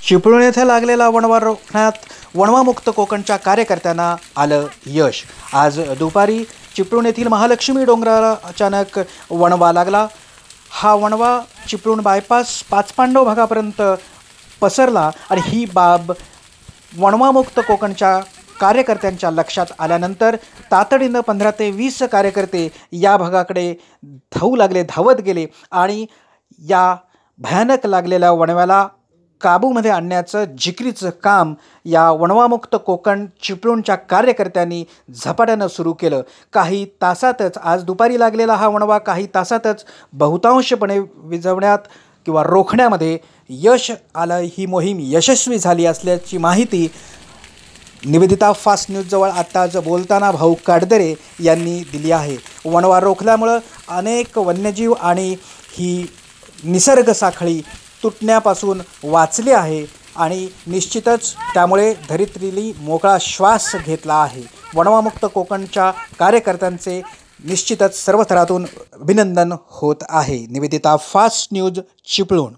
चिपळूण येथे लागलेला वणवा रोखण्यात वणवामुक्त कोकणच्या कार्यकर्त्यांना आलं यश। आज दुपारी चिपळूण येथील महालक्ष्मी डोंगराला अचानक वणवा लागला। हा वणवा चिपळूण बायपास पाचपांडव भागापर्यंत पसरला आणि ही बाब वणवामुक्त कोकणच्या कार्यकर्त्यांच्या लक्षात आल्यानंतर तातडीनं 15 ते 20 कार्यकर्ते या भागाकडे धावत गेले आणि या भयानक लागलेल्या वणव्याला काबूमध्ये आणण्याचं जिकिरीचं काम या वणवामुक्त कोकण चिपळूणच्या कार्यकर्त्यांनी झपाट्यानं सुरू केलं। काही तासातच आज दुपारी लागलेला हा वणवा काही तासातच बहुतांशपणे विझवण्यात किंवा रोखण्यामध्ये यश आलं। ही मोहीम यशस्वी झाली असल्याची माहिती निवेदिता फास्ट न्यूज जवळ आताच बोलताना भाऊ काटदरे यांनी दिली आहे। वणवा रोखल्यामुळे अनेक वन्यजीव आणि ही निसर्ग साखळी तुटण्यापासून वाचली आहे आणि निश्चितच त्यामुळे धरित्रीली मोकळा श्वास घेतला आहे। वणवामुक्त कोकणच्या कार्यकर्त्यांचे निश्चितच सर्व स्तरातून अभिनंदन होत आहे। Nivedita fast news Chiplun.